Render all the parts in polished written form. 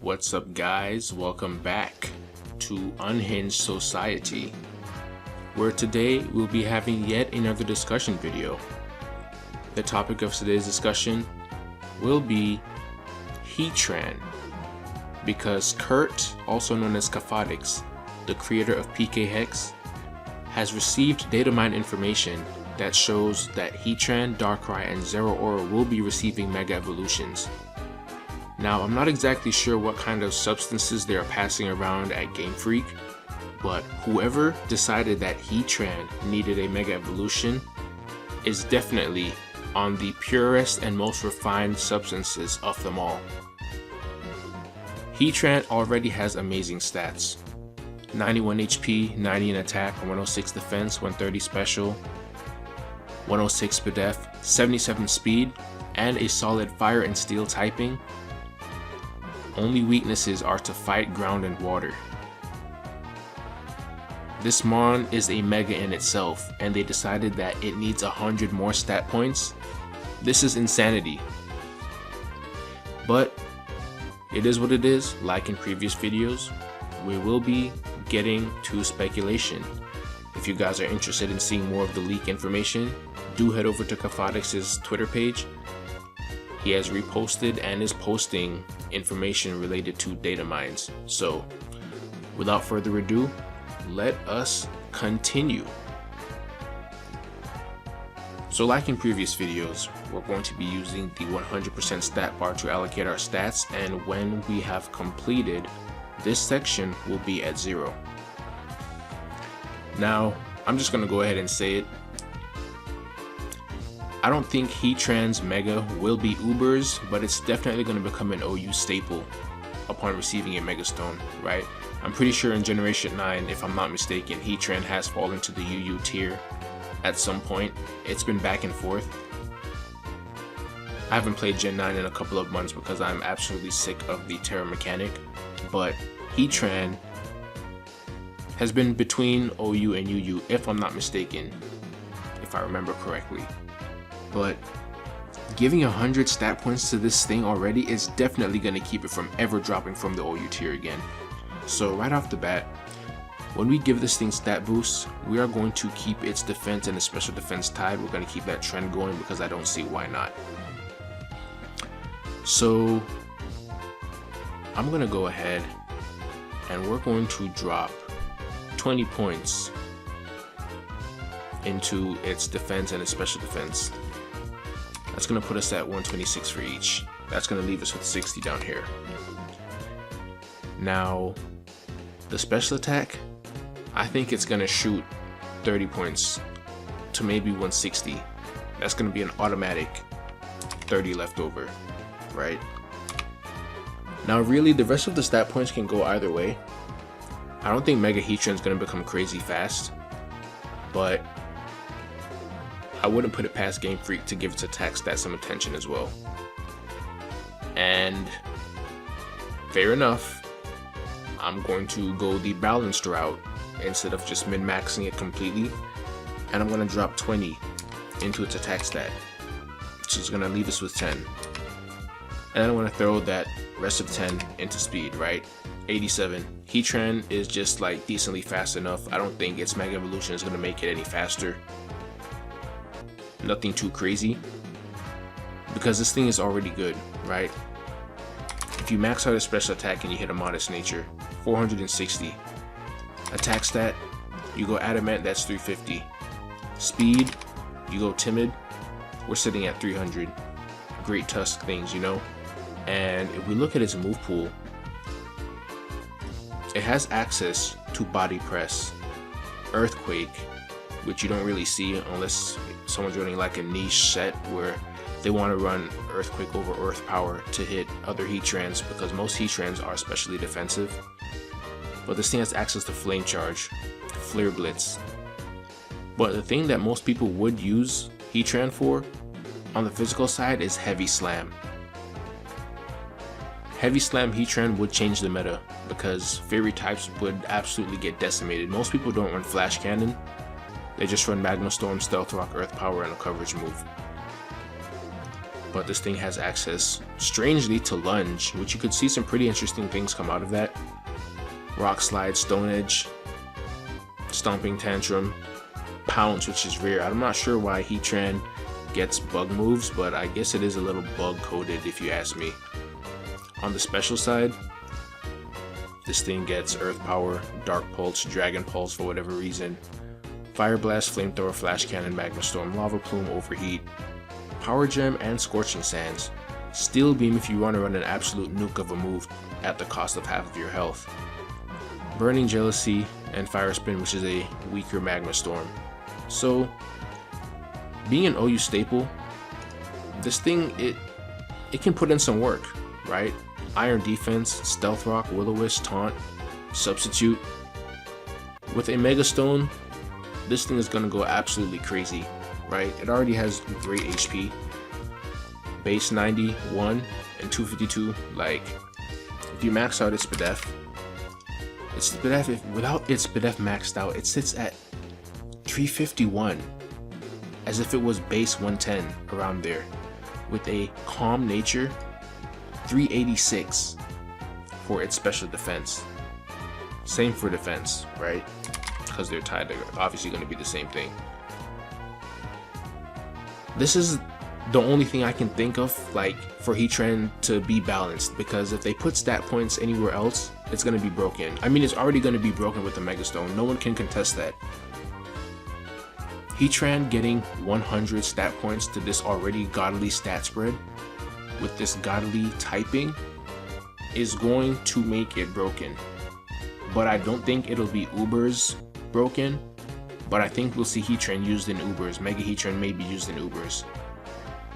What's up, guys? Welcome back to Unhinged Society, where today we'll be having yet another discussion video. The topic of today's discussion will be Heatran, because Kurt, also known as Cafadix, the creator of PK Hex, has received data mine information that shows that Heatran, Darkrai, and Zeraora will be receiving Mega Evolutions. Now, I'm not exactly sure what kind of substances they are passing around at Game Freak, but whoever decided that Heatran needed a Mega Evolution is definitely on the purest and most refined substances of them all. Heatran already has amazing stats: 91 HP, 90 in attack, 106 defense, 130 special, 106 SPDF, 77 speed, and a solid fire and steel typing. Only weaknesses are to fight, ground, and water. This Mon is a mega in itself, and they decided that it needs 100 more stat points. This is insanity. But it is what it is. Like in previous videos, we will be getting to speculation. If you guys are interested in seeing more of the leak information, do head over to Cafadix's Twitter page. He has reposted and is posting information related to data mines. So without further ado, let us continue. So like in previous videos, we're going to be using the 100% stat bar to allocate our stats, and when we have completed this section, will be at 0. Now, I'm just going to go ahead and say it. I don't think Heatran's Mega will be Ubers, but it's definitely going to become an OU staple upon receiving a Mega Stone, right? I'm pretty sure in Generation 9, if I'm not mistaken, Heatran has fallen to the UU tier at some point. It's been back and forth. I haven't played Gen 9 in a couple of months because I'm absolutely sick of the Terra mechanic, but Heatran has been between OU and UU, if I'm not mistaken, if I remember correctly. But giving 100 stat points to this thing already is definitely going to keep it from ever dropping from the OU tier again. So right off the bat, when we give this thing stat boosts, we are going to keep its defense and its special defense tied. We're going to keep that trend going because I don't see why not. So I'm going to go ahead and we're going to drop 20 points into its defense and its special defense. That's going to put us at 126 for each. That's going to leave us with 60 down here. Now, the special attack, I think it's going to shoot 30 points to maybe 160. That's going to be an automatic 30 left over, right? Now, really, the rest of the stat points can go either way. I don't think Mega Heatran is going to become crazy fast, but I wouldn't put it past Game Freak to give its attack stats some attention as well. And fair enough, I'm going to go the balanced route instead of just min-maxing it completely, and I'm going to drop 20 into its attack stat, which is going to leave us with 10. And then I'm going to throw that rest of 10 into speed, right? 87. Heatran is just like decently fast enough. I don't think its Mega Evolution is going to make it any faster. Nothing too crazy, because this thing is already good, right? If you max out a special attack and you hit a modest nature, 460. Attack stat, you go adamant, that's 350. Speed, you go timid, we're sitting at 300. Great tusk things, you know? And if we look at its move pool, it has access to body press, earthquake, which you don't really see unless someone's running like a niche set where they want to run earthquake over earth power to hit other Heatrans, because most Heatrans are especially defensive. But this thing has access to flame charge, flare blitz. But the thing that most people would use Heatran for on the physical side is heavy slam. Heavy slam Heatran would change the meta because fairy types would absolutely get decimated. Most people don't run flash cannon. They just run Magma Storm, Stealth Rock, Earth Power, and a coverage move. but this thing has access, strangely, to Lunge, which you could see some pretty interesting things come out of that. Rock Slide, Stone Edge, Stomping Tantrum, Pounce, which is rare. I'm not sure why Heatran gets bug moves, but I guess it is a little bug coded if you ask me. On the special side, this thing gets Earth Power, Dark Pulse, Dragon Pulse for whatever reason, Fire Blast, Flamethrower, Flash Cannon, Magma Storm, Lava Plume, Overheat, Power Gem, and Scorching Sands. Steel Beam if you want to run an absolute nuke of a move at the cost of half of your health. Burning Jealousy and Fire Spin, which is a weaker Magma Storm. So, being an OU staple, this thing, it can put in some work, right? Iron Defense, Stealth Rock, Will-O-Wisp, Taunt, Substitute. With a Mega Stone, this thing is going to go absolutely crazy, right? It already has great HP. Base 91 and 252, like, if you max out its Spadef, without its Spadef maxed out, it sits at 351, as if it was base 110, around there. With a Calm Nature, 386 for its special defense. Same for defense, right? Because they're tied, they're obviously going to be the same thing. This is the only thing I can think of, like, for Heatran to be balanced, because if they put stat points anywhere else, it's going to be broken. I mean, it's already going to be broken with the Mega Stone. No one can contest that. Heatran getting 100 stat points to this already godly stat spread with this godly typing is going to make it broken. But I don't think it'll be Uber's broken, but I think we'll see Heatran used in Ubers. Mega Heatran may be used in Ubers.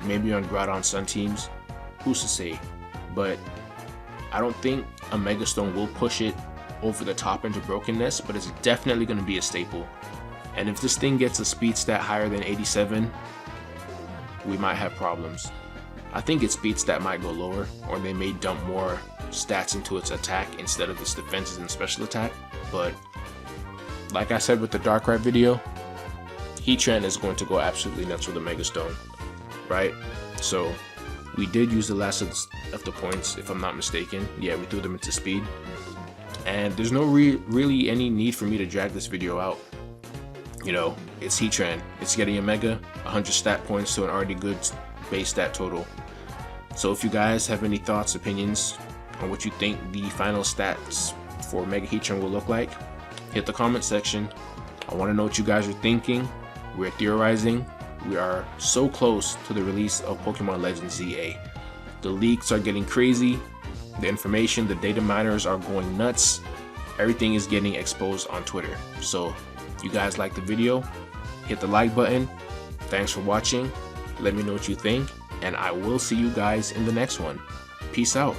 Maybe on Groudon Sun teams, who's to say? But I don't think a Mega Stone will push it over the top into brokenness, but it's definitely going to be a staple. And if this thing gets a speed stat higher than 87, we might have problems. I think its speed stat might go lower, or they may dump more stats into its attack instead of its defenses and special attack. But like I said with the Darkrai video, Heatran is going to go absolutely nuts with a Mega Stone, right? So we did use the last of the points, if I'm not mistaken. Yeah, we threw them into speed. And there's no really any need for me to drag this video out. You know, it's Heatran. It's getting a Mega, 100 stat points to an already good base stat total. So if you guys have any thoughts, opinions on what you think the final stats for Mega Heatran will look like, hit the comment section. I want to know what you guys are thinking. We're theorizing. We are so close to the release of Pokemon Legends ZA. The leaks are getting crazy. The information, the data miners are going nuts. Everything is getting exposed on Twitter. So if you guys like the video, hit the like button. Thanks for watching. Let me know what you think, and I will see you guys in the next one. Peace out.